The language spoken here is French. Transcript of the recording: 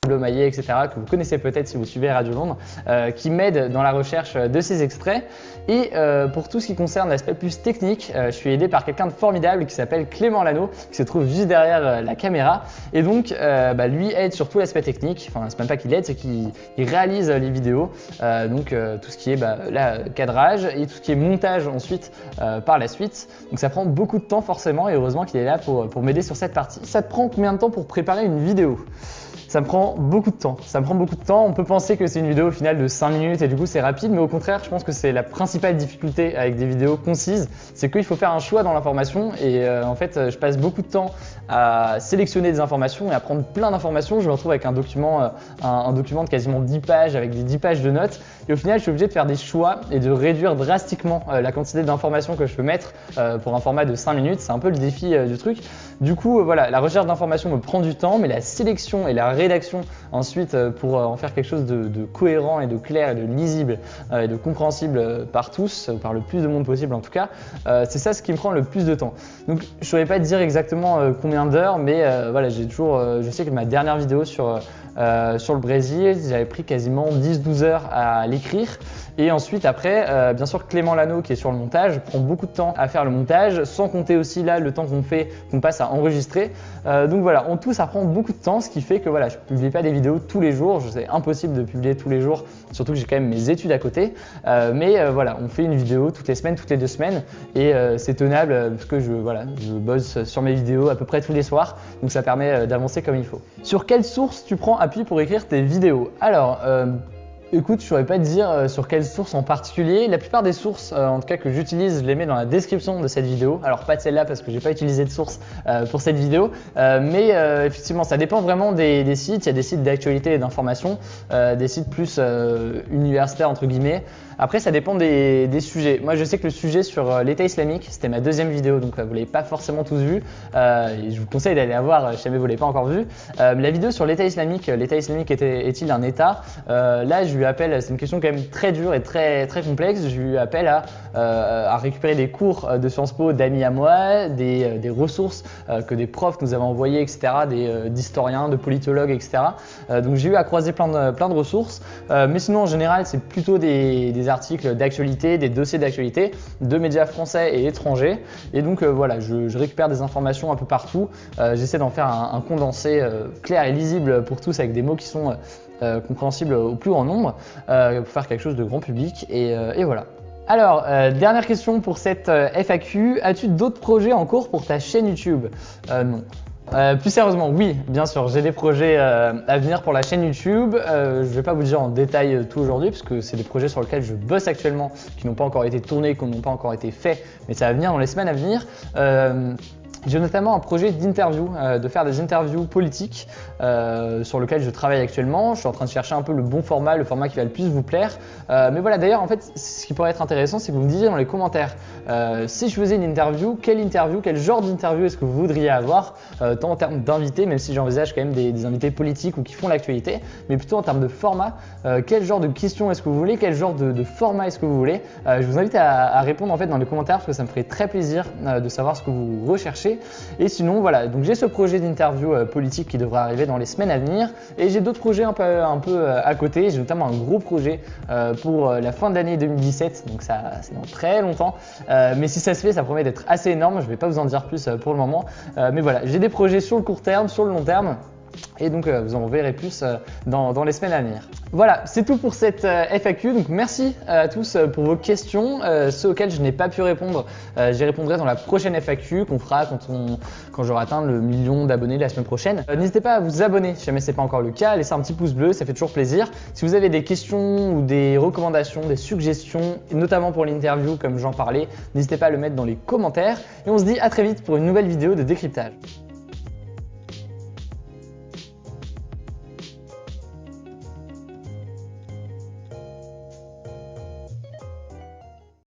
Le Maillet, etc., que vous connaissez peut-être si vous suivez Radio Londres, qui m'aide dans la recherche de ces extraits. Et pour tout ce qui concerne l'aspect plus technique, je suis aidé par quelqu'un de formidable qui s'appelle Clément Lano, qui se trouve juste derrière la caméra. Et donc, lui aide sur tout l'aspect technique. Enfin, c'est même pas qu'il aide, c'est qu'il réalise les vidéos. Tout ce qui est cadrage et tout ce qui est montage ensuite par la suite. Donc ça prend beaucoup de temps forcément et heureusement qu'il est là pour m'aider sur cette partie. Ça te prend combien de temps pour préparer une vidéo ? Ça me prend beaucoup de temps. On peut penser que c'est une vidéo au final de 5 minutes et du coup c'est rapide, mais au contraire, je pense que c'est la principale difficulté avec des vidéos concises, c'est qu'il faut faire un choix dans l'information et en fait, je passe beaucoup de temps à sélectionner des informations et à prendre plein d'informations. Je me retrouve avec un document de quasiment 10 pages avec des 10 pages de notes et au final, je suis obligé de faire des choix et de réduire drastiquement la quantité d'informations que je peux mettre pour un format de 5 minutes. C'est un peu le défi du truc. Du coup, voilà, la recherche d'informations me prend du temps, mais la sélection et la rédaction ensuite pour en faire quelque chose de cohérent et de clair et de lisible et de compréhensible par tous, par le plus de monde possible en tout cas, c'est ça ce qui me prend le plus de temps. Donc je ne saurais pas te dire exactement combien d'heures, mais voilà, je sais que ma dernière vidéo sur le Brésil, j'avais pris quasiment 10-12 heures à l'écrire. Et ensuite après, bien sûr Clément Lano qui est sur le montage prend beaucoup de temps à faire le montage, sans compter aussi là le temps qu'on passe à enregistrer. Donc voilà, en tout ça prend beaucoup de temps, ce qui fait que voilà, je ne publie pas des vidéos tous les jours, c'est impossible de publier tous les jours, surtout que j'ai quand même mes études à côté. Voilà, on fait une vidéo toutes les semaines, toutes les 2 semaines et c'est tenable parce que je bosse sur mes vidéos à peu près tous les soirs, donc ça permet d'avancer comme il faut. Sur quelle source tu prends appui pour écrire tes vidéos? Alors, écoute, je ne saurais pas te dire sur quelle source en particulier. La plupart des sources, en tout cas que j'utilise, je les mets dans la description de cette vidéo. Alors pas de celle-là parce que j'ai pas utilisé de source pour cette vidéo, mais effectivement, ça dépend vraiment des sites. Il y a des sites d'actualité et d'information, des sites plus universitaires entre guillemets. Après, ça dépend des sujets. Moi, je sais que le sujet sur l'État islamique, c'était ma 2e vidéo, donc vous l'avez pas forcément tous vu. Et je vous conseille d'aller la voir si jamais vous l'avez pas encore vu. La vidéo sur l'État islamique est-il un État? Là, je lui appelle, c'est une question quand même très dure et très complexe. Je lui appelle à récupérer des cours de Sciences Po d'amis à moi, des ressources que des profs nous avaient envoyées, etc., d'historiens, de politologues, etc. Donc j'ai eu à croiser plein de ressources. Mais sinon, en général, c'est plutôt des articles d'actualité, des dossiers d'actualité de médias français et étrangers. Et donc voilà, je récupère des informations un peu partout. J'essaie d'en faire un condensé clair et lisible pour tous avec des mots qui sont compréhensibles au plus grand nombre pour faire quelque chose de grand public et voilà. Alors, dernière question pour cette FAQ. As-tu d'autres projets en cours pour ta chaîne YouTube? Non. Plus sérieusement, oui, bien sûr, j'ai des projets à venir pour la chaîne YouTube. Je ne vais pas vous dire en détail tout aujourd'hui parce que c'est des projets sur lesquels je bosse actuellement, qui n'ont pas encore été tournés, qui n'ont pas encore été faits, mais ça va venir dans les semaines à venir. J'ai notamment un projet d'interview, de faire des interviews politiques sur lequel je travaille actuellement. Je suis en train de chercher un peu le bon format, le format qui va le plus vous plaire. Mais voilà, d'ailleurs, en fait, ce qui pourrait être intéressant, c'est que vous me disiez dans les commentaires si je faisais une interview, quel genre d'interview est-ce que vous voudriez avoir, tant en termes d'invités, même si j'envisage quand même des invités politiques ou qui font l'actualité, mais plutôt en termes de format. Quel genre de questions est-ce que vous voulez, quel genre de format est-ce que vous voulez. Je vous invite à répondre en fait dans les commentaires parce que ça me ferait très plaisir de savoir ce que vous recherchez. Et sinon voilà, donc j'ai ce projet d'interview politique qui devrait arriver dans les semaines à venir et j'ai d'autres projets un peu à côté. J'ai notamment un gros projet pour la fin de l'année 2017, donc ça c'est dans très longtemps, mais si ça se fait, ça promet d'être assez énorme. Je ne vais pas vous en dire plus pour le moment, mais voilà, j'ai des projets sur le court terme, sur le long terme. Et donc vous en verrez plus dans les semaines à venir. Voilà, c'est tout pour cette FAQ. Donc merci à tous pour vos questions. Ceux auxquels je n'ai pas pu répondre, j'y répondrai dans la prochaine FAQ qu'on fera quand j'aurai atteint le 1 million d'abonnés la semaine prochaine. N'hésitez pas à vous abonner si jamais ce n'est pas encore le cas, à laisser un petit pouce bleu, ça fait toujours plaisir. Si vous avez des questions ou des recommandations, des suggestions, notamment pour l'interview comme j'en parlais, n'hésitez pas à le mettre dans les commentaires. Et on se dit à très vite pour une nouvelle vidéo de décryptage.